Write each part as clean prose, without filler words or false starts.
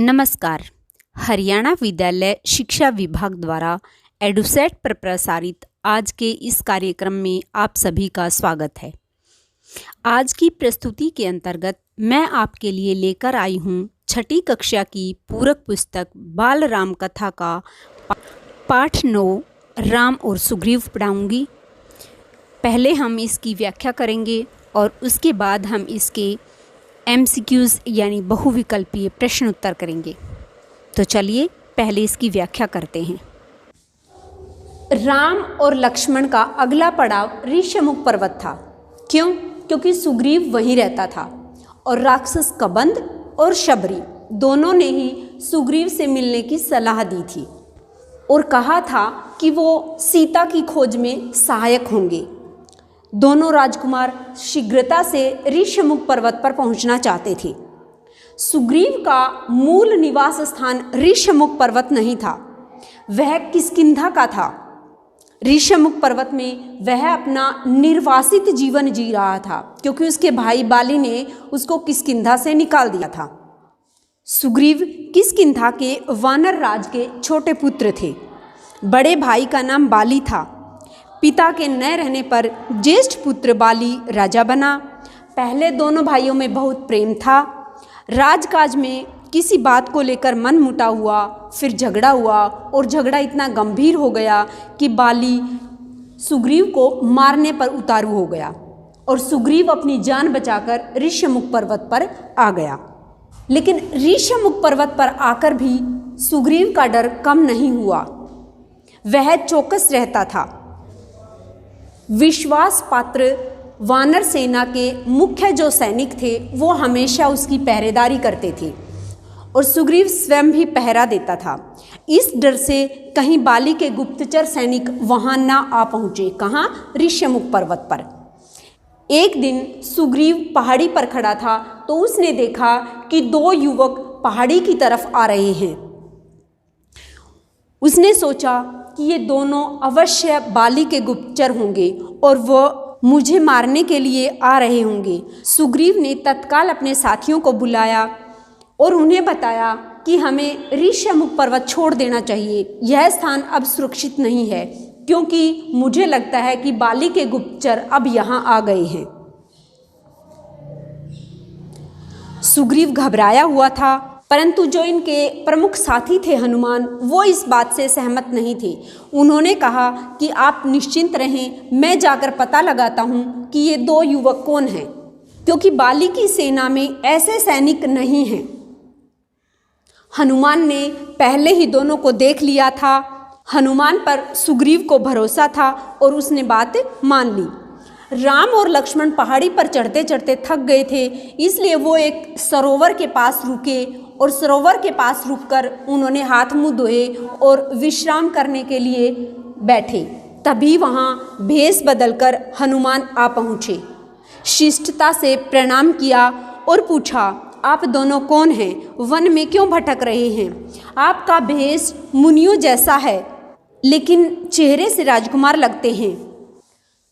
नमस्कार। हरियाणा विद्यालय शिक्षा विभाग द्वारा एडुसेट पर प्रसारित आज के इस कार्यक्रम में आप सभी का स्वागत है। आज की प्रस्तुति के अंतर्गत मैं आपके लिए लेकर आई हूँ छठी कक्षा की पूरक पुस्तक बाल राम कथा का पाठ 9 राम और सुग्रीव पढ़ाऊँगी। पहले हम इसकी व्याख्या करेंगे और उसके बाद हम इसके MCQs यानी बहुविकल्पीय प्रश्न उत्तर करेंगे। तो चलिए पहले इसकी व्याख्या करते हैं। राम और लक्ष्मण का अगला पड़ाव ऋष्यमुख पर्वत था। क्यों? क्योंकि सुग्रीव वहीं रहता था और राक्षस कबंध और शबरी दोनों ने ही सुग्रीव से मिलने की सलाह दी थी और कहा था कि वो सीता की खोज में सहायक होंगे। दोनों राजकुमार शीघ्रता से ऋष्यमुख पर्वत पर पहुंचना चाहते थे। सुग्रीव का मूल निवास स्थान ऋष्यमुख पर्वत नहीं था, वह किष्किंधा का था। ऋष्यमुख पर्वत में वह अपना निर्वासित जीवन जी रहा था क्योंकि उसके भाई बाली ने उसको किष्किंधा से निकाल दिया था। सुग्रीव किष्किंधा के वानर राज के छोटे पुत्र थे। बड़े भाई का नाम बाली था। पिता के न रहने पर ज्येष्ठ पुत्र बाली राजा बना। पहले दोनों भाइयों में बहुत प्रेम था। राजकाज में किसी बात को लेकर मनमुटाव हुआ, फिर झगड़ा हुआ और झगड़ा इतना गंभीर हो गया कि बाली सुग्रीव को मारने पर उतारू हो गया और सुग्रीव अपनी जान बचाकर ऋष्यमुख पर्वत पर आ गया। लेकिन ऋष्यमुख पर्वत पर आकर भी सुग्रीव का डर कम नहीं हुआ। वह चौकस रहता था। विश्वास पात्र वानर सेना के मुख्य जो सैनिक थे वो हमेशा उसकी पहरेदारी करते थे और सुग्रीव स्वयं भी पहरा देता था। इस डर से कहीं बाली के गुप्तचर सैनिक वहां ना आ पहुंचे। कहाँ? ऋष्यमुख पर्वत पर। एक दिन सुग्रीव पहाड़ी पर खड़ा था तो उसने देखा कि 2 युवक पहाड़ी की तरफ आ रहे हैं। उसने सोचा कि ये दोनों अवश्य बाली के गुप्तचर होंगे और वह मुझे मारने के लिए आ रहे होंगे। सुग्रीव ने तत्काल अपने साथियों को बुलाया और उन्हें बताया कि हमें ऋष्यमुख पर्वत छोड़ देना चाहिए। यह स्थान अब सुरक्षित नहीं है क्योंकि मुझे लगता है कि बाली के गुप्तचर अब यहाँ आ गए हैं। सुग्रीव घबराया हुआ था, परंतु जो इनके प्रमुख साथी थे हनुमान, वो इस बात से सहमत नहीं थे। उन्होंने कहा कि आप निश्चिंत रहें, मैं जाकर पता लगाता हूँ कि ये 2 युवक कौन हैं, क्योंकि बाली की सेना में ऐसे सैनिक नहीं हैं। हनुमान ने पहले ही दोनों को देख लिया था। हनुमान पर सुग्रीव को भरोसा था और उसने बात मान ली। राम और लक्ष्मण पहाड़ी पर चढ़ते चढ़ते थक गए थे, इसलिए वो एक सरोवर के पास रुके और सरोवर के पास रुककर उन्होंने हाथ मुंह धोए और विश्राम करने के लिए बैठे। तभी वहाँ भेष बदलकर हनुमान आ पहुँचे। शिष्टता से प्रणाम किया और पूछा, आप दोनों कौन हैं? वन में क्यों भटक रहे हैं? आपका भेष मुनियों जैसा है, लेकिन चेहरे से राजकुमार लगते हैं।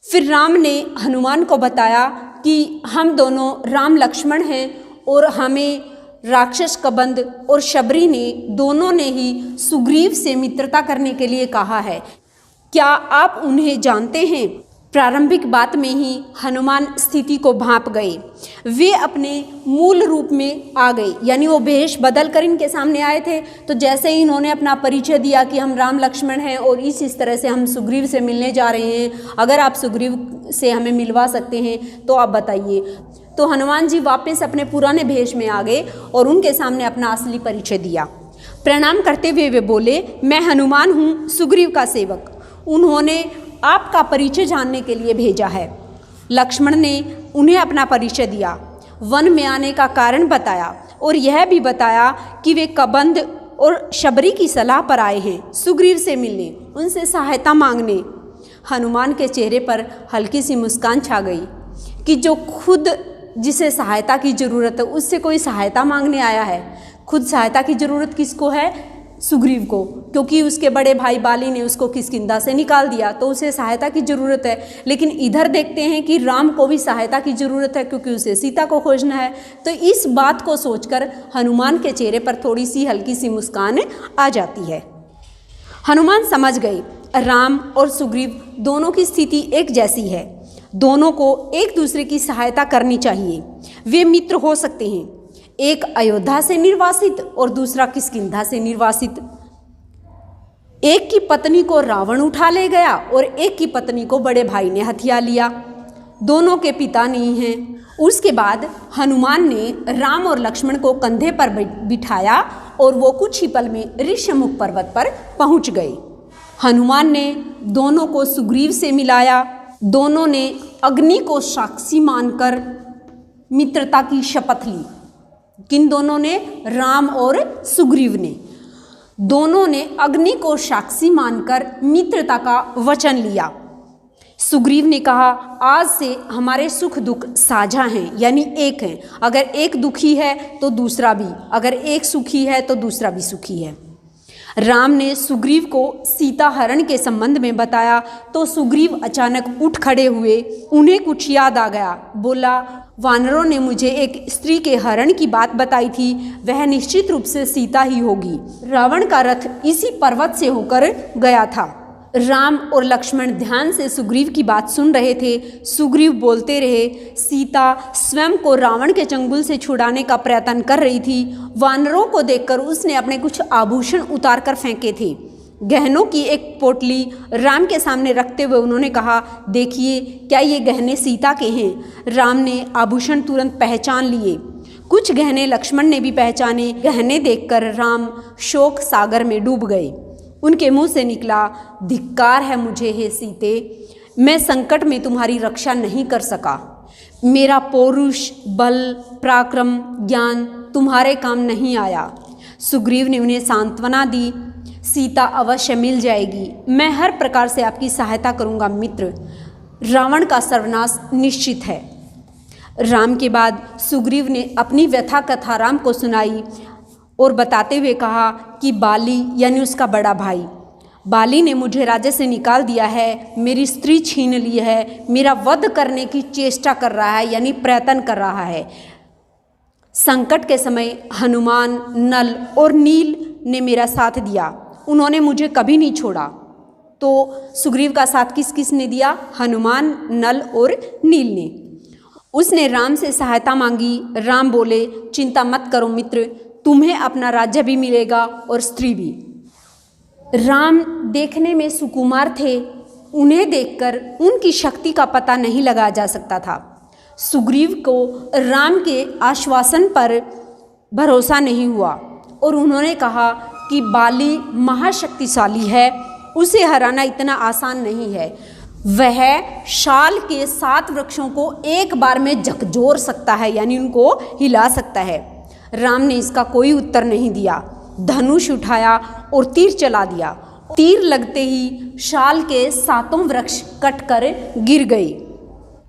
फिर राम ने हनुमान को बताया कि हम दोनों राम लक्ष्मण हैं और हमें राक्षस कबंध और शबरी ने दोनों ने ही सुग्रीव से मित्रता करने के लिए कहा है। क्या आप उन्हें जानते हैं? प्रारंभिक बात में ही हनुमान स्थिति को भांप गए। वे अपने मूल रूप में आ गए, यानी वो भेष बदल कर इनके सामने आए थे। तो जैसे ही इन्होंने अपना परिचय दिया कि हम राम लक्ष्मण हैं और इस तरह से हम सुग्रीव से मिलने जा रहे हैं, अगर आप सुग्रीव से हमें मिलवा सकते हैं तो आप बताइए। तो हनुमान जी वापस अपने पुराने भेष में आ गए और उनके सामने अपना असली परिचय दिया। प्रणाम करते हुए वे बोले, मैं हनुमान हूँ, सुग्रीव का सेवक। उन्होंने आपका परिचय जानने के लिए भेजा है। लक्ष्मण ने उन्हें अपना परिचय दिया, वन में आने का कारण बताया और यह भी बताया कि वे कबंध और शबरी की सलाह पर आए हैं सुग्रीव से मिलने, उनसे सहायता मांगने। हनुमान के चेहरे पर हल्की सी मुस्कान छा गई कि जो खुद जिसे सहायता की ज़रूरत है उससे कोई सहायता मांगने आया है। खुद सहायता की ज़रूरत किसको है? सुग्रीव को, क्योंकि उसके बड़े भाई बाली ने उसको किष्किंधा से निकाल दिया तो उसे सहायता की ज़रूरत है। लेकिन इधर देखते हैं कि राम को भी सहायता की ज़रूरत है, क्योंकि उसे सीता को खोजना है। तो इस बात को सोचकर हनुमान के चेहरे पर थोड़ी सी हल्की सी मुस्कान आ जाती है। हनुमान समझ गए राम और सुग्रीव दोनों की स्थिति एक जैसी है, दोनों को एक दूसरे की सहायता करनी चाहिए। वे मित्र हो सकते हैं, एक अयोध्या से निर्वासित और दूसरा किष्किंधा से निर्वासित। एक की पत्नी को रावण उठा ले गया और एक की पत्नी को बड़े भाई ने हथिया लिया, दोनों के पिता नहीं हैं। उसके बाद हनुमान ने राम और लक्ष्मण को कंधे पर बिठाया और वो कुछ ही पल में ऋष्यमुख पर्वत पर पहुंच गए। हनुमान ने दोनों को सुग्रीव से मिलाया, दोनों ने अग्नि को साक्षी मानकर मित्रता की शपथ ली। किन दोनों ने? राम और सुग्रीव ने। दोनों ने अग्नि को साक्षी मानकर मित्रता का वचन लिया। सुग्रीव ने कहा, आज से हमारे सुख दुख साझा हैं, यानी एक हैं। अगर एक दुखी है तो दूसरा भी, अगर एक सुखी है तो दूसरा भी सुखी है। राम ने सुग्रीव को सीता हरण के संबंध में बताया तो सुग्रीव अचानक उठ खड़े हुए। उन्हें कुछ याद आ गया। बोला, वानरों ने मुझे एक स्त्री के हरण की बात बताई थी, वह निश्चित रूप से सीता ही होगी। रावण का रथ इसी पर्वत से होकर गया था। राम और लक्ष्मण ध्यान से सुग्रीव की बात सुन रहे थे। सुग्रीव बोलते रहे, सीता स्वयं को रावण के चंगुल से छुड़ाने का प्रयत्न कर रही थी। वानरों को देखकर उसने अपने कुछ आभूषण उतार कर फेंके थे। गहनों की एक पोटली राम के सामने रखते हुए उन्होंने कहा, देखिए क्या ये गहने सीता के हैं। राम ने आभूषण तुरंत पहचान लिए। कुछ गहने लक्ष्मण ने भी पहचाने। गहने देखकर राम शोक सागर में डूब गए। उनके मुंह से निकला, धिक्कार है मुझे हे सीते, मैं संकट में तुम्हारी रक्षा नहीं कर सका। मेरा पौरुष, बल, पराक्रम, ज्ञान तुम्हारे काम नहीं आया। सुग्रीव ने उन्हें सांत्वना दी, सीता अवश्य मिल जाएगी, मैं हर प्रकार से आपकी सहायता करूंगा मित्र। रावण का सर्वनाश निश्चित है। राम के बाद सुग्रीव ने अपनी व्यथा कथा राम को सुनाई और बताते हुए कहा कि बाली यानी उसका बड़ा भाई, बाली ने मुझे राज्य से निकाल दिया है, मेरी स्त्री छीन ली है, मेरा वध करने की चेष्टा कर रहा है, यानी प्रयत्न कर रहा है। संकट के समय हनुमान, नल और नील ने मेरा साथ दिया, उन्होंने मुझे कभी नहीं छोड़ा। तो सुग्रीव का साथ किस किस ने दिया? हनुमान, नल और नील ने। उसने राम से सहायता मांगी। राम बोले, चिंता मत करो मित्र, तुम्हें अपना राज्य भी मिलेगा और स्त्री भी। राम देखने में सुकुमार थे, उन्हें देखकर उनकी शक्ति का पता नहीं लगाया जा सकता था। सुग्रीव को राम के आश्वासन पर भरोसा नहीं हुआ और उन्होंने कहा कि बाली महाशक्तिशाली है, उसे हराना इतना आसान नहीं है। वह शाल के 7 वृक्षों को एक बार में झकझोर सकता है, यानी उनको हिला सकता है। राम ने इसका कोई उत्तर नहीं दिया। धनुष उठाया और तीर चला दिया। तीर लगते ही शाल के 7 वृक्ष कटकर गिर गए।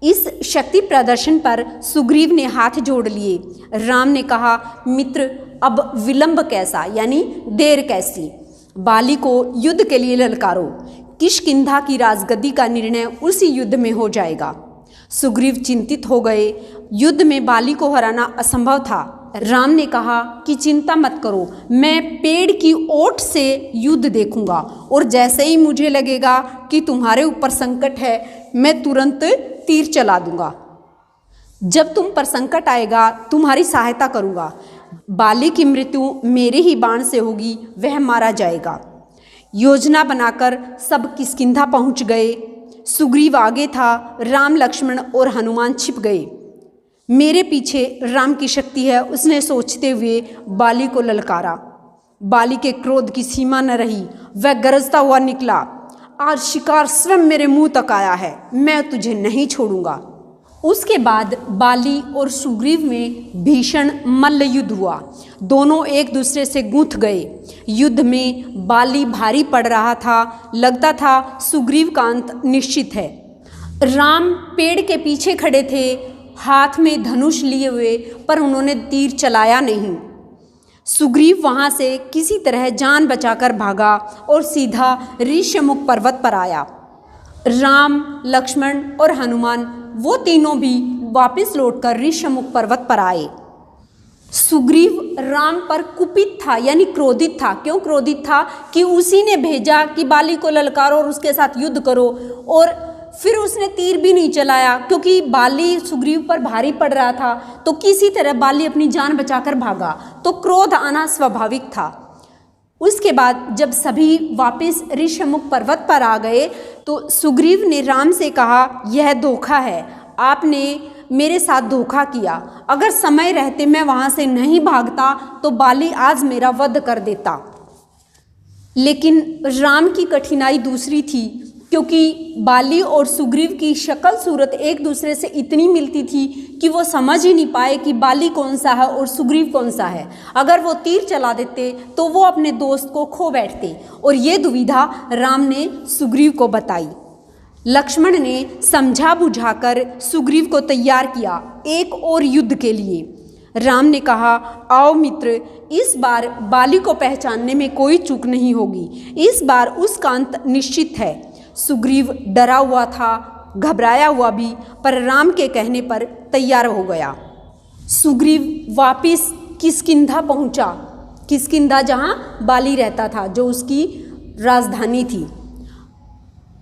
इस शक्ति प्रदर्शन पर सुग्रीव ने हाथ जोड़ लिए। राम ने कहा, मित्र अब विलंब कैसा, यानी देर कैसी। बाली को युद्ध के लिए ललकारो, किष्किंधा की राजगद्दी का निर्णय उसी युद्ध में हो जाएगा। सुग्रीव चिंतित हो गए। युद्ध में बाली को हराना असंभव था। राम ने कहा कि चिंता मत करो, मैं पेड़ की ओट से युद्ध देखूंगा और जैसे ही मुझे लगेगा कि तुम्हारे ऊपर संकट है, मैं तुरंत तीर चला दूंगा। जब तुम पर संकट आएगा, तुम्हारी सहायता करूंगा। बाली की मृत्यु मेरे ही बाण से होगी, वह मारा जाएगा। योजना बनाकर सब किष्किंधा पहुंच गए। सुग्रीव आगे था, राम, लक्ष्मण और हनुमान छिप गए। मेरे पीछे राम की शक्ति है, उसने सोचते हुए बाली को ललकारा। बाली के क्रोध की सीमा न रही, वह गरजता हुआ निकला, आज शिकार स्वयं मेरे मुंह तक आया है, मैं तुझे नहीं छोड़ूंगा। उसके बाद बाली और सुग्रीव में भीषण मल्ल युद्ध हुआ। दोनों एक दूसरे से गूंथ गए। युद्ध में बाली भारी पड़ रहा था, लगता था सुग्रीव का अंत निश्चित है। राम पेड़ के पीछे खड़े थे, हाथ में धनुष लिए हुए, पर उन्होंने तीर चलाया नहीं। सुग्रीव वहाँ से किसी तरह जान बचाकर भागा और सीधा ऋष्यमुख पर्वत पर आया। राम, लक्ष्मण और हनुमान वो तीनों भी वापस लौटकर ऋष्यमुख पर्वत पर आए। सुग्रीव राम पर कुपित था यानी क्रोधित था। क्यों क्रोधित था? कि उसी ने भेजा कि बाली को ललकारो और उसके साथ युद्ध करो, और फिर उसने तीर भी नहीं चलाया क्योंकि बाली सुग्रीव पर भारी पड़ रहा था। तो किसी तरह बाली अपनी जान बचाकर भागा, तो क्रोध आना स्वाभाविक था। उसके बाद जब सभी वापस ऋष्यमुख पर्वत पर आ गए तो सुग्रीव ने राम से कहा, यह धोखा है, आपने मेरे साथ धोखा किया। अगर समय रहते मैं वहाँ से नहीं भागता तो बाली आज मेरा वध कर देता। लेकिन राम की कठिनाई दूसरी थी, क्योंकि बाली और सुग्रीव की शक्ल सूरत एक दूसरे से इतनी मिलती थी कि वो समझ ही नहीं पाए कि बाली कौन सा है और सुग्रीव कौन सा है। अगर वो तीर चला देते तो वो अपने दोस्त को खो बैठते, और ये दुविधा राम ने सुग्रीव को बताई। लक्ष्मण ने समझा बुझाकर सुग्रीव को तैयार किया एक और युद्ध के लिए। राम ने कहा, आओ मित्र, इस बार बाली को पहचानने में कोई चूक नहीं होगी। इस बार उसका अंत निश्चित है। सुग्रीव डरा हुआ था, घबराया हुआ भी, पर राम के कहने पर तैयार हो गया। सुग्रीव वापिस किष्किंधा पहुंचा। किष्किंधा जहाँ बाली रहता था, जो उसकी राजधानी थी।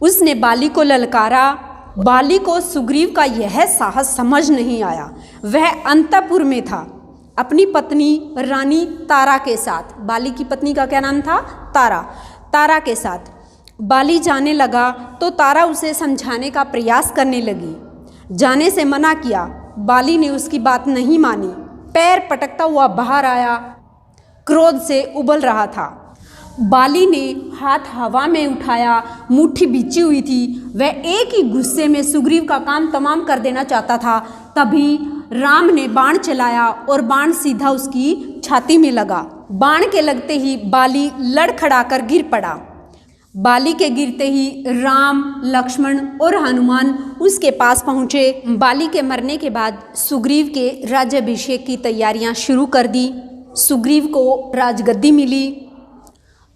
उसने बाली को ललकारा। बाली को सुग्रीव का यह साहस समझ नहीं आया। वह अंतपुर में था अपनी पत्नी रानी तारा के साथ। बाली की पत्नी का क्या नाम था? तारा। तारा के साथ बाली जाने लगा तो तारा उसे समझाने का प्रयास करने लगी। जाने से मना किया। बाली ने उसकी बात नहीं मानी। पैर पटकता हुआ बाहर आया, क्रोध से उबल रहा था। बाली ने हाथ हवा में उठाया, मुट्ठी बिछी हुई थी। वह एक ही गुस्से में सुग्रीव का काम तमाम कर देना चाहता था। तभी राम ने बाण चलाया और बाण सीधा उसकी छाती में लगा। बाण के लगते ही बाली लड़खड़ाकर गिर पड़ा। बाली के गिरते ही राम, लक्ष्मण और हनुमान उसके पास पहुँचे। बाली के मरने के बाद सुग्रीव के राज्याभिषेक की तैयारियां शुरू कर दी। सुग्रीव को राजगद्दी मिली।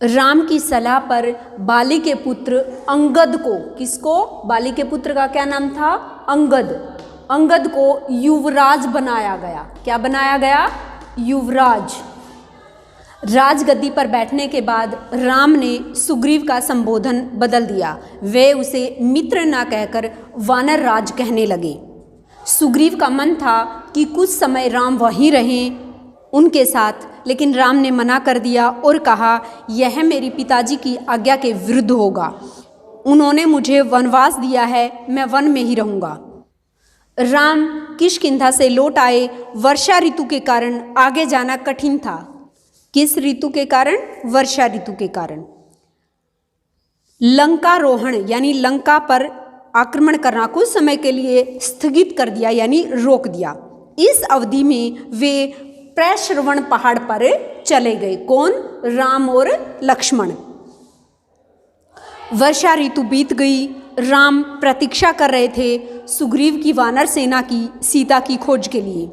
राम की सलाह पर बाली के पुत्र अंगद को, किसको? बाली के पुत्र का क्या नाम था? अंगद। अंगद को युवराज बनाया गया। क्या बनाया गया? युवराज। राजगद्दी पर बैठने के बाद राम ने सुग्रीव का संबोधन बदल दिया। वे उसे मित्र ना कहकर वानर राज कहने लगे। सुग्रीव का मन था कि कुछ समय राम वहीं रहें उनके साथ, लेकिन राम ने मना कर दिया और कहा, यह मेरी पिताजी की आज्ञा के विरुद्ध होगा। उन्होंने मुझे वनवास दिया है, मैं वन में ही रहूँगा। राम किष्किंधा से लौट आए। वर्षा ऋतु के कारण आगे जाना कठिन था। किस ऋतु के कारण? वर्षा ऋतु के कारण। लंकारोहण यानी लंका पर आक्रमण करना कुछ समय के लिए स्थगित कर दिया यानी रोक दिया। इस अवधि में वे प्रश्रवण पहाड़ पर चले गए। कौन? राम और लक्ष्मण। वर्षा ऋतु बीत गई। राम प्रतीक्षा कर रहे थे सुग्रीव की वानर सेना की सीता की खोज के लिए।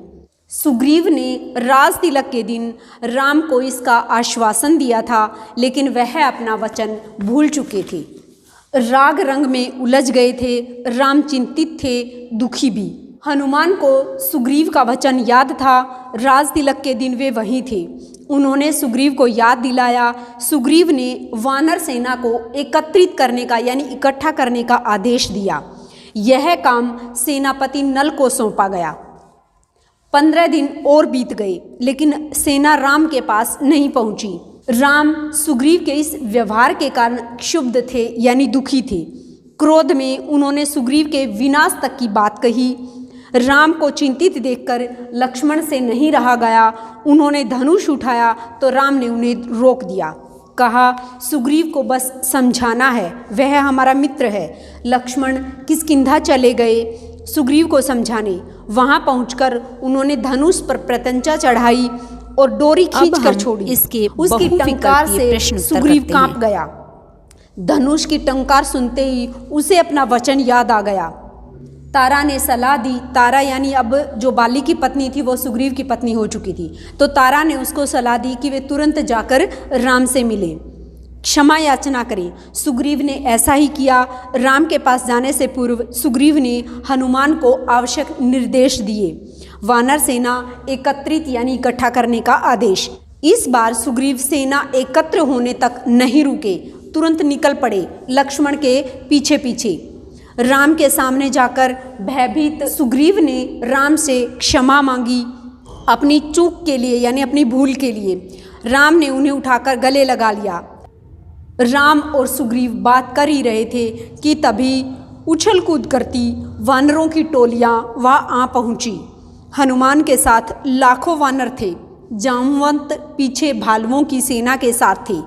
सुग्रीव ने राज तिलक के दिन राम को इसका आश्वासन दिया था, लेकिन वह अपना वचन भूल चुके थे। राग रंग में उलझ गए थे। राम चिंतित थे, दुखी भी। हनुमान को सुग्रीव का वचन याद था। राज तिलक के दिन वे वहीं थे। उन्होंने सुग्रीव को याद दिलाया। सुग्रीव ने वानर सेना को एकत्रित करने का यानी इकट्ठा करने का आदेश दिया। यह काम सेनापति नल को सौंपा गया। 15 दिन और बीत गए, लेकिन सेना राम के पास नहीं पहुंची। राम सुग्रीव के इस व्यवहार के कारण क्षुब्ध थे यानी दुखी थे। क्रोध में उन्होंने सुग्रीव के विनाश तक की बात कही। राम को चिंतित देखकर लक्ष्मण से नहीं रहा गया। उन्होंने धनुष उठाया तो राम ने उन्हें रोक दिया। कहा, सुग्रीव को बस समझाना है, वह हमारा मित्र है। लक्ष्मण किष्किंधा चले गए सुग्रीव को समझाने। वहां पहुंचकर उन्होंने धनुष पर प्रत्यंचा चढ़ाई और डोरी खींचकर छोड़ी। उसकी टंकार से सुग्रीव कांप गया। धनुष की टंकार सुनते ही उसे अपना वचन याद आ गया। तारा ने सलाह दी, तारा यानी अब जो बाली की पत्नी थी वो सुग्रीव की पत्नी हो चुकी थी, तो तारा ने उसको सलाह दी कि वे तुरंत जाकर राम से मिले, क्षमा याचना करें। सुग्रीव ने ऐसा ही किया। राम के पास जाने से पूर्व सुग्रीव ने हनुमान को आवश्यक निर्देश दिए। वानर सेना एकत्रित यानी इकट्ठा करने का आदेश। इस बार सुग्रीव सेना एकत्र होने तक नहीं रुके, तुरंत निकल पड़े लक्ष्मण के पीछे पीछे। राम के सामने जाकर भयभीत सुग्रीव ने राम से क्षमा मांगी अपनी चूक के लिए यानी अपनी भूल के लिए। राम ने उन्हें उठाकर गले लगा लिया। राम और सुग्रीव बात कर ही रहे थे कि तभी उछल कूद करती वानरों की टोलियां वहां आ पहुंची। हनुमान के साथ लाखों वानर थे, जामवंत पीछे भालुओं की सेना के साथ थे।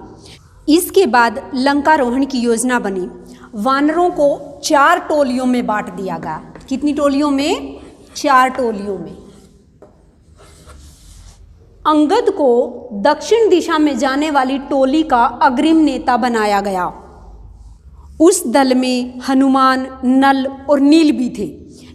इसके बाद लंकारोहण की योजना बनी। वानरों को 4 टोलियों में बांट दिया गया। कितनी टोलियों में? 4 टोलियों में। अंगद को दक्षिण दिशा में जाने वाली टोली का अग्रिम नेता बनाया गया। उस दल में हनुमान, नल और नील भी थे।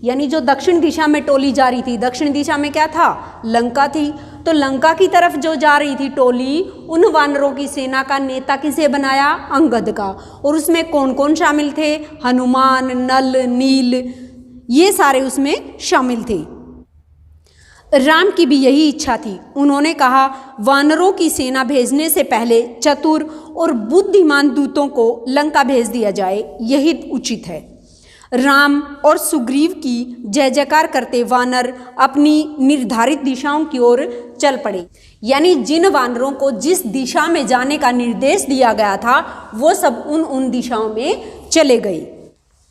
यानी जो दक्षिण दिशा में टोली जा रही थी, दक्षिण दिशा में क्या था? लंका थी। तो लंका की तरफ जो जा रही थी टोली, उन वानरों की सेना का नेता किसे बनाया? अंगद का। और उसमें कौन कौन शामिल थे? हनुमान, नल, नील, ये सारे उसमें शामिल थे। राम की भी यही इच्छा थी। उन्होंने कहा वानरों की सेना भेजने से पहले चतुर और बुद्धिमान दूतों को लंका भेज दिया जाए, यही उचित है। राम और सुग्रीव की जय जयकार करते वानर अपनी निर्धारित दिशाओं की ओर चल पड़े। यानी जिन वानरों को जिस दिशा में जाने का निर्देश दिया गया था वो सब उन दिशाओं में चले गए।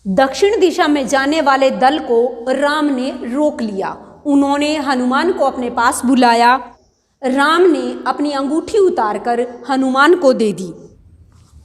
दक्षिण दिशा में जाने वाले दल को राम ने रोक लिया। उन्होंने हनुमान को अपने पास बुलाया। राम ने अपनी अंगूठी उतारकर हनुमान को दे दी।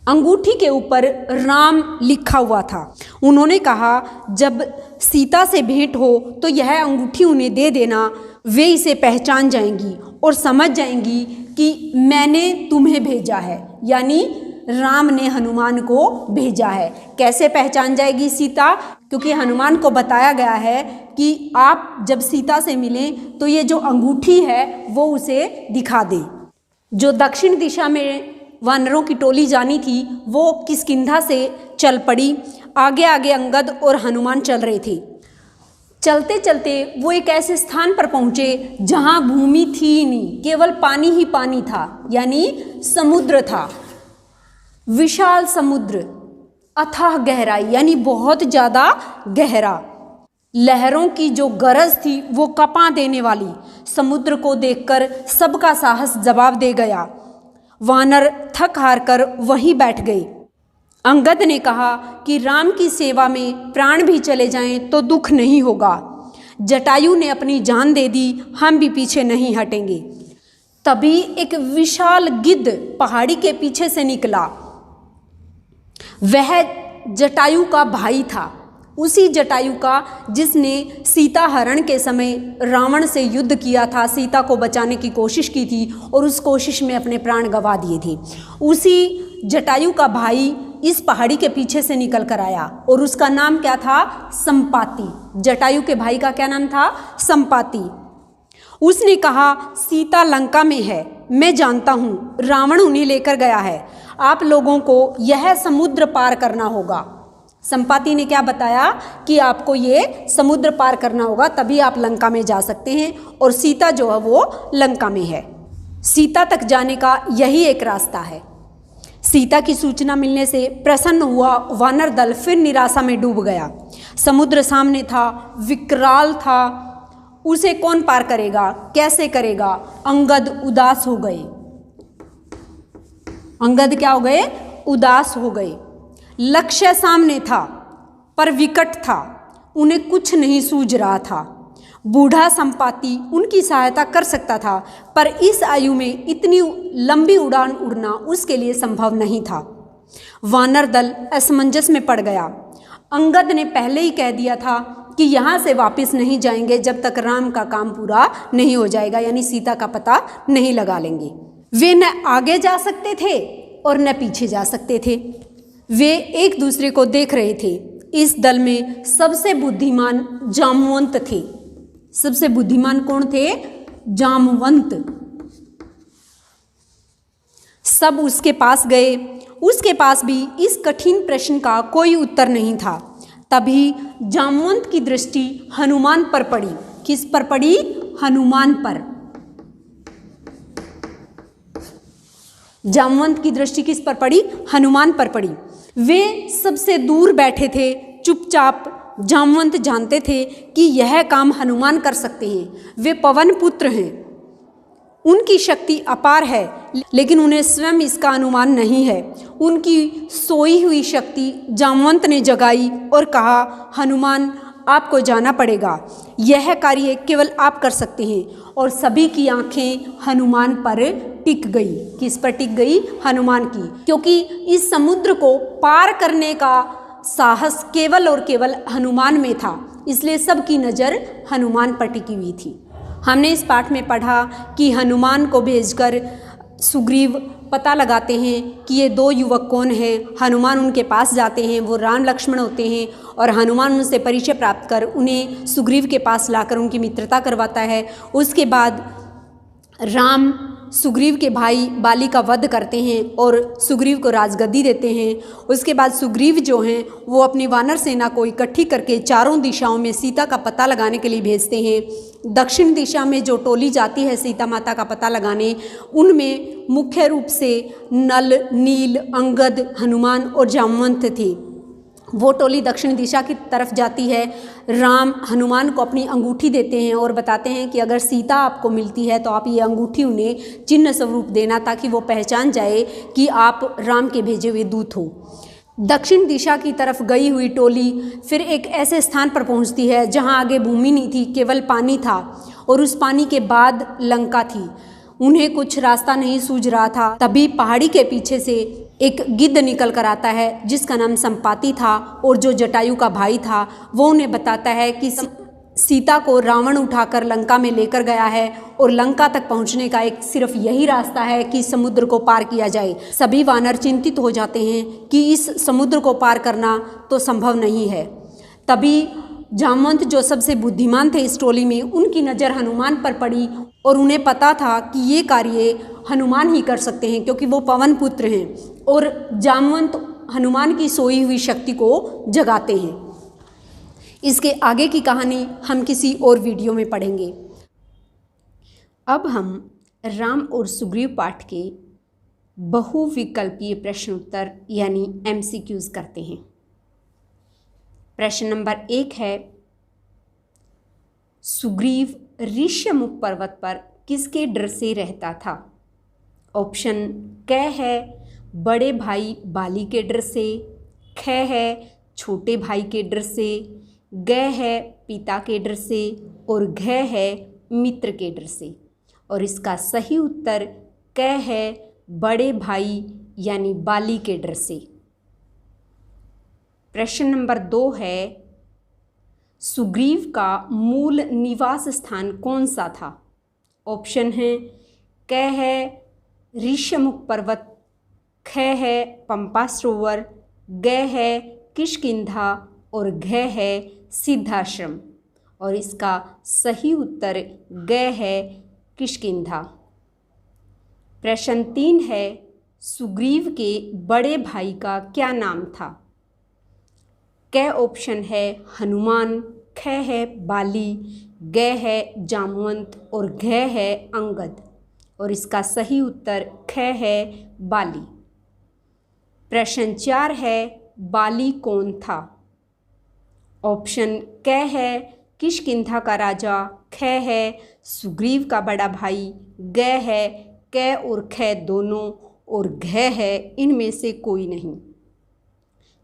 अंगूठी के ऊपर राम लिखा हुआ था। उन्होंने कहा जब सीता से भेंट हो तो यह अंगूठी उन्हें दे देना, वे इसे पहचान जाएंगी और समझ जाएंगी कि मैंने तुम्हें भेजा है। यानी राम ने हनुमान को भेजा है। कैसे पहचान जाएगी सीता? क्योंकि हनुमान को बताया गया है कि आप जब सीता से मिलें तो ये जो अंगूठी है वो उसे दिखा दे। जो दक्षिण दिशा में वानरों की टोली जानी थी वो किष्किंधा से चल पड़ी। आगे आगे अंगद और हनुमान चल रहे थे। चलते चलते वो एक ऐसे स्थान पर पहुँचे जहाँ भूमि थी ही नहीं, केवल पानी ही पानी था। यानी समुद्र था, विशाल समुद्र, अथाह गहराई, यानी बहुत ज़्यादा गहरा। लहरों की जो गरज थी वो कपा देने वाली। समुद्र को देखकर सबका साहस जवाब दे गया। वानर थक हार कर वहीं बैठ गए। अंगद ने कहा कि राम की सेवा में प्राण भी चले जाएं तो दुख नहीं होगा। जटायु ने अपनी जान दे दी, हम भी पीछे नहीं हटेंगे। तभी एक विशाल गिद्ध पहाड़ी के पीछे से निकला। वह जटायु का भाई था, उसी जटायु का जिसने सीता हरण के समय रावण से युद्ध किया था, सीता को बचाने की कोशिश की थी और उस कोशिश में अपने प्राण गंवा दिए थे। उसी जटायु का भाई इस पहाड़ी के पीछे से निकल कर आया और उसका नाम क्या था? संपाति। जटायु के भाई का क्या नाम था? संपाति। उसने कहा सीता लंका में है, मैं जानता हूँ, रावण उन्हें लेकर गया है, आप लोगों को यह समुद्र पार करना होगा। संपाति ने क्या बताया कि आपको ये समुद्र पार करना होगा, तभी आप लंका में जा सकते हैं और सीता जो है वो लंका में है। सीता तक जाने का यही एक रास्ता है। सीता की सूचना मिलने से प्रसन्न हुआ वानर दल फिर निराशा में डूब गया। समुद्र सामने था, विकराल था, उसे कौन पार करेगा, कैसे करेगा? अंगद उदास हो गए। अंगद क्या हो गए? उदास हो गए। लक्ष्य सामने था पर विकट था, उन्हें कुछ नहीं सूझ रहा था। बूढ़ा संपाति उनकी सहायता कर सकता था पर इस आयु में इतनी लंबी उड़ान उड़ना उसके लिए संभव नहीं था। वानर दल असमंजस में पड़ गया। अंगद ने पहले ही कह दिया था कि यहाँ से वापस नहीं जाएंगे जब तक राम का काम पूरा नहीं हो जाएगा, यानी सीता का पता नहीं लगा लेंगे। वे न आगे जा सकते थे और न पीछे जा सकते थे। वे एक दूसरे को देख रहे थे। इस दल में सबसे बुद्धिमान जामवंत थे। सबसे बुद्धिमान कौन थे? जामवंत। सब उसके पास गए, उसके पास भी इस कठिन प्रश्न का कोई उत्तर नहीं था। तभी जामवंत की दृष्टि हनुमान पर पड़ी। किस पर पड़ी? हनुमान पर। जामवंत की दृष्टि किस पर पड़ी? हनुमान पर पड़ी। वे सबसे दूर बैठे थे, चुपचाप। जामवंत जानते थे कि यह काम हनुमान कर सकते हैं। वे पवन पुत्र हैं, उनकी शक्ति अपार है, लेकिन उन्हें स्वयं इसका अनुमान नहीं है। उनकी सोई हुई शक्ति जामवंत ने जगाई और कहा, हनुमान आपको जाना पड़ेगा, यह कार्य केवल आप कर सकते हैं। और सभी की आंखें हनुमान पर टिक गई। किस पर टिक गई? हनुमान की। क्योंकि इस समुद्र को पार करने का साहस केवल और केवल हनुमान में था, इसलिए सबकी नज़र हनुमान पर टिकी हुई थी। हमने इस पाठ में पढ़ा कि हनुमान को भेजकर सुग्रीव पता लगाते हैं कि ये दो युवक कौन हैं। हनुमान उनके पास जाते हैं, वो राम लक्ष्मण होते हैं, और हनुमान उनसे परिचय प्राप्त कर उन्हें सुग्रीव के पास लाकर उनकी मित्रता करवाता है। उसके बाद राम सुग्रीव के भाई बाली का वध करते हैं और सुग्रीव को राजगद्दी देते हैं। उसके बाद सुग्रीव जो हैं वो अपनी वानर सेना को इकट्ठी करके चारों दिशाओं में सीता का पता लगाने के लिए भेजते हैं। दक्षिण दिशा में जो टोली जाती है सीता माता का पता लगाने, उनमें मुख्य रूप से नल, नील, अंगद, हनुमान और जामवंत थे। वो टोली दक्षिण दिशा की तरफ जाती है। राम हनुमान को अपनी अंगूठी देते हैं और बताते हैं कि अगर सीता आपको मिलती है तो आप ये अंगूठी उन्हें चिन्ह स्वरूप देना, ताकि वो पहचान जाए कि आप राम के भेजे हुए दूत हो। दक्षिण दिशा की तरफ गई हुई टोली फिर एक ऐसे स्थान पर पहुंचती है जहां आगे भूमि नहीं थी, केवल पानी था, और उस पानी के बाद लंका थी। उन्हें कुछ रास्ता नहीं सूझ रहा था। तभी पहाड़ी के पीछे से एक गिद्ध निकल कर आता है जिसका नाम संपाति था, और जो जटायु का भाई था वो उन्हें बताता है कि सीता को रावण उठाकर लंका में लेकर गया है, और लंका तक पहुंचने का एक सिर्फ यही रास्ता है कि समुद्र को पार किया जाए। सभी वानर चिंतित हो जाते हैं कि इस समुद्र को पार करना तो संभव नहीं है। तभी जामवंत जो सबसे बुद्धिमान थे इस टोली में, उनकी नज़र हनुमान पर पड़ी, और उन्हें पता था कि ये कार्य हनुमान ही कर सकते हैं क्योंकि वो पवन पुत्र हैं, और जामवंत हनुमान की सोई हुई शक्ति को जगाते हैं। इसके आगे की कहानी हम किसी और वीडियो में पढ़ेंगे। अब हम राम और सुग्रीव पाठ के बहुविकल्पीय प्रश्न उत्तर यानी MCQs करते हैं। प्रश्न नंबर 1 है, सुग्रीव ऋष्यमुख पर्वत पर किसके डर से रहता था? ऑप्शन क है बड़े भाई बाली के डर से, ख है छोटे भाई के डर से, ग है पिता के डर से, और घ है मित्र के डर से। और इसका सही उत्तर क है बड़े भाई यानी बाली के डर से। प्रश्न नंबर 2 है, सुग्रीव का मूल निवास स्थान कौन सा था? ऑप्शन है क है ऋष्यमुख पर्वत, ख है पंपा सरोवर, ग है किष्किंधा, और घ है सिद्धाश्रम। और इसका सही उत्तर ग है किष्किंधा। प्रश्न 3 है, सुग्रीव के बड़े भाई का क्या नाम था? क ऑप्शन है हनुमान, ख है बाली, ग है जामवंत, और घ है अंगद। और इसका सही उत्तर ख है बाली। प्रश्न 4 है, बाली कौन था? ऑप्शन क है किष्किंधा का राजा, ख है सुग्रीव का बड़ा भाई, ग है क और ख दोनों, और घ है इनमें से कोई नहीं।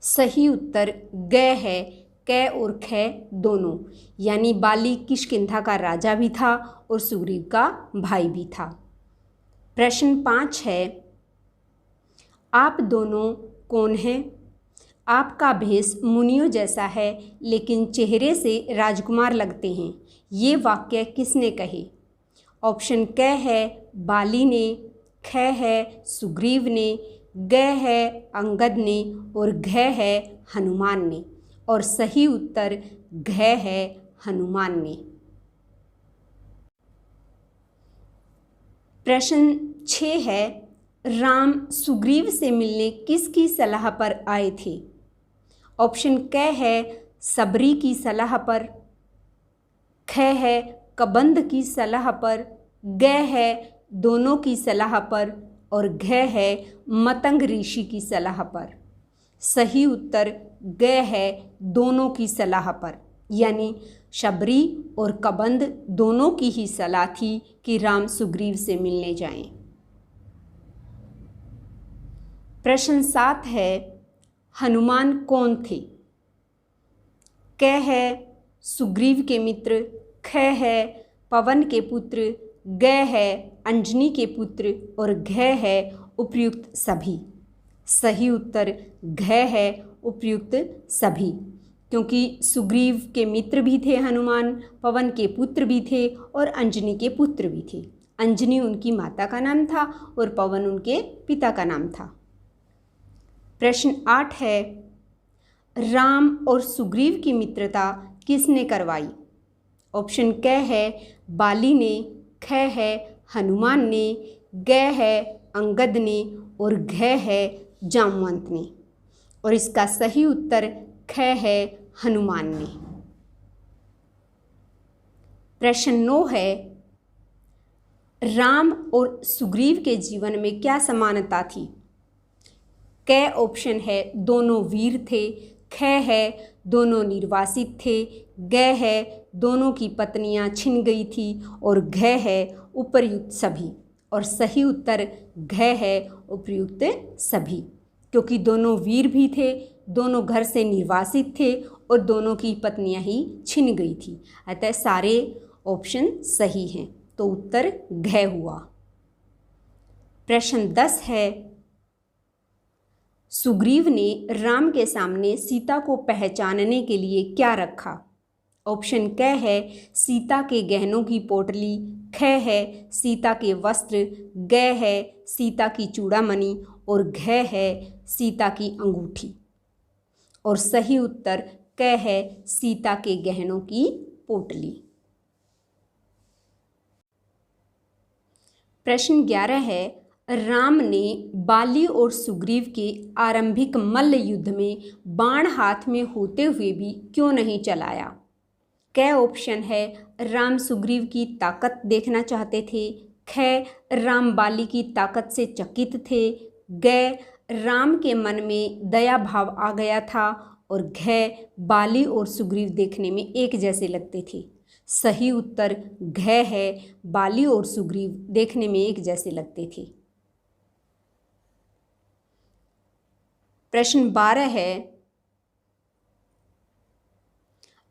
सही उत्तर ग है क और ख दोनों, यानी बाली किष्किंधा का राजा भी था और सुग्रीव का भाई भी था। प्रश्न 5 है, आप दोनों कौन हैं? आपका भेष मुनियों जैसा है लेकिन चेहरे से राजकुमार लगते हैं। ये वाक्य किसने कहे? ऑप्शन क है बाली ने, ख है सुग्रीव ने, ग है अंगद ने, और घ है हनुमान ने। और सही उत्तर घ है, हनुमान ने। प्रश्न 6 है, राम सुग्रीव से मिलने किसकी सलाह पर आए थे? ऑप्शन क है सबरी की सलाह पर, ख है कबंध की सलाह पर, ग है दोनों की सलाह पर और घ है मतंग ऋषि की सलाह पर। सही उत्तर ग है, दोनों की सलाह पर, यानी शबरी और कबंध दोनों की ही सलाह थी कि राम सुग्रीव से मिलने जाएं। प्रश्न 7 है, हनुमान कौन थे? क है सुग्रीव के मित्र, ख है पवन के पुत्र, ग है अंजनी के पुत्र और घ है उपर्युक्त सभी। सही उत्तर घ है, उपर्युक्त सभी, क्योंकि सुग्रीव के मित्र भी थे हनुमान, पवन के पुत्र भी थे और अंजनी के पुत्र भी थे। अंजनी उनकी माता का नाम था और पवन उनके पिता का नाम था। प्रश्न 8 है, राम और सुग्रीव की मित्रता किसने करवाई? ऑप्शन क है बाली ने, ख है हनुमान ने, ग है अंगद ने और घ है जामवंत ने। और इसका सही उत्तर ख है, हनुमान ने। प्रश्न 9 है, राम और सुग्रीव के जीवन में क्या समानता थी? क ऑप्शन है दोनों वीर थे, ख है दोनों निर्वासित थे, ग है दोनों की पत्नियां छिन गई थी और घ है उपर्युक्त सभी। और सही उत्तर घ है, उपर्युक्त सभी, क्योंकि दोनों वीर भी थे, दोनों घर से निर्वासित थे और दोनों की पत्नियां ही छिन गई थी। अतः सारे ऑप्शन सही हैं, तो उत्तर घ हुआ। प्रश्न 10 है, सुग्रीव ने राम के सामने सीता को पहचानने के लिए क्या रखा? ऑप्शन क है सीता के गहनों की पोटली, ख है सीता के वस्त्र, ग है सीता की चूड़ामणि और घ है सीता की अंगूठी। और सही उत्तर क है, सीता के गहनों की पोटली। प्रश्न 11 है, राम ने बाली और सुग्रीव के आरंभिक मल्ल युद्ध में बाण हाथ में होते हुए भी क्यों नहीं चलाया? क ऑप्शन है राम सुग्रीव की ताकत देखना चाहते थे, ख राम बाली की ताकत से चकित थे, ग राम के मन में दया भाव आ गया था और घ बाली और सुग्रीव देखने में एक जैसे लगते थे। सही उत्तर घ है, बाली और सुग्रीव देखने में एक जैसे लगते थे। प्रश्न 12 है,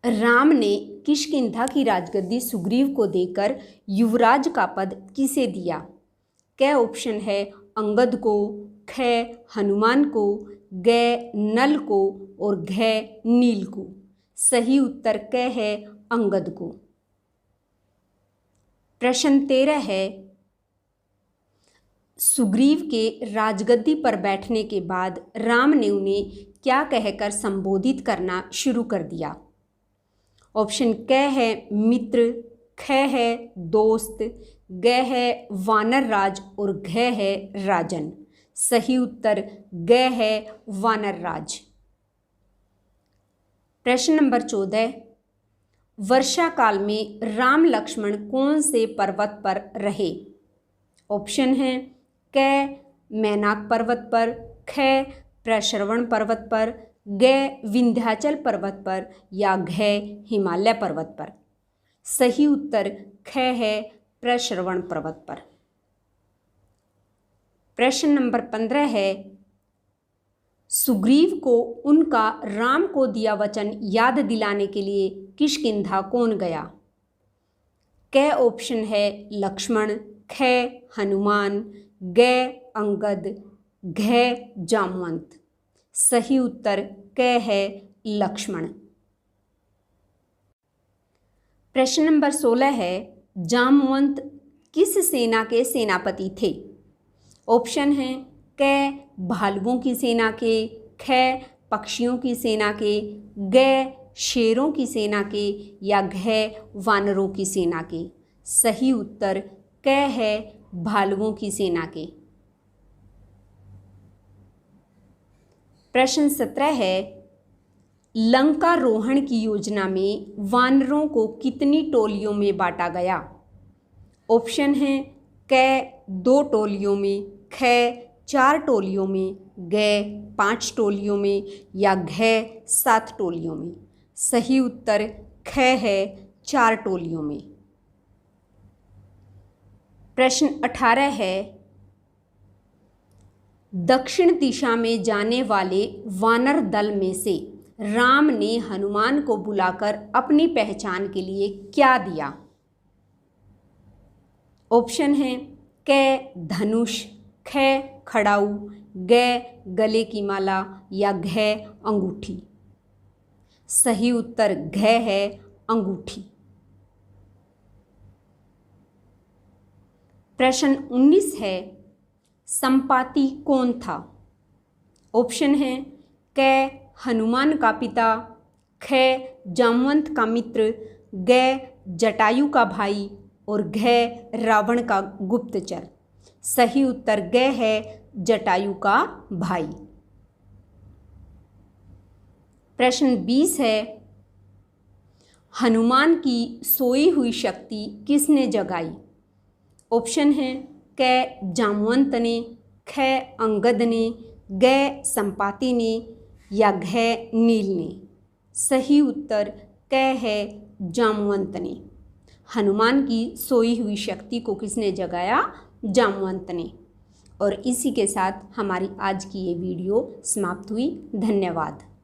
राम ने किष्किंधा की राजगद्दी सुग्रीव को देकर युवराज का पद किसे दिया? क ऑप्शन है अंगद को, ख हनुमान को, ग नल को और घ नील को। सही उत्तर क है, अंगद को। प्रश्न 13 है, सुग्रीव के राजगद्दी पर बैठने के बाद राम ने उन्हें क्या कहकर संबोधित करना शुरू कर दिया? ऑप्शन क है मित्र, ख है दोस्त, ग है वानर राज और घ है राजन। सही उत्तर ग है, वानर राज। प्रश्न नंबर 14, वर्षा काल में राम लक्ष्मण कौन से पर्वत पर रहे? ऑप्शन है क मैनाक पर्वत पर, ख प्रश्रवण पर्वत पर, ग विंध्याचल पर्वत पर या घ हिमालय पर्वत पर। सही उत्तर ख है, प्रश्रवण पर्वत पर। प्रश्न नंबर 15 है, सुग्रीव को उनका राम को दिया वचन याद दिलाने के लिए किष्किंधा कौन गया? क ऑप्शन है लक्ष्मण, ख हनुमान, ग अंगद, घ जामवंत। सही उत्तर क है, लक्ष्मण। प्रश्न नंबर 16 है, जामवंत किस सेना के सेनापति थे? ऑप्शन है क भालुओं की सेना के, ख पक्षियों की सेना के, ग शेरों की सेना के या घ वानरों की सेना के? सही उत्तर क है, भालुओं की सेना के। प्रश्न 17 है, लंकारोहण की योजना में वानरों को कितनी टोलियों में बांटा गया? ऑप्शन है क 2 टोलियों में, ख 4 टोलियों में, ग 5 टोलियों में या घ 7 टोलियों में? सही उत्तर ख है, 4 टोलियों में। प्रश्न 18 है, दक्षिण दिशा में जाने वाले वानर दल में से राम ने हनुमान को बुलाकर अपनी पहचान के लिए क्या दिया? ऑप्शन है क धनुष, ख खड़ाऊ, ग गले की माला या घ अंगूठी? सही उत्तर घ है, अंगूठी। प्रश्न 19 है, संपाति कौन था? ऑप्शन है क हनुमान का पिता, ख जामवंत का मित्र, ग जटायु का भाई और घ रावण का गुप्तचर? सही उत्तर ग है, जटायु का भाई। प्रश्न 20 है, हनुमान की सोई हुई शक्ति किसने जगाई? ऑप्शन है क जामवंत ने, ख अंगद ने, ग संपाति ने या घ नील ने? सही उत्तर क है, जामवंत ने। हनुमान की सोई हुई शक्ति को किसने जगाया? जामवंत ने। और इसी के साथ हमारी आज की ये वीडियो समाप्त हुई। धन्यवाद।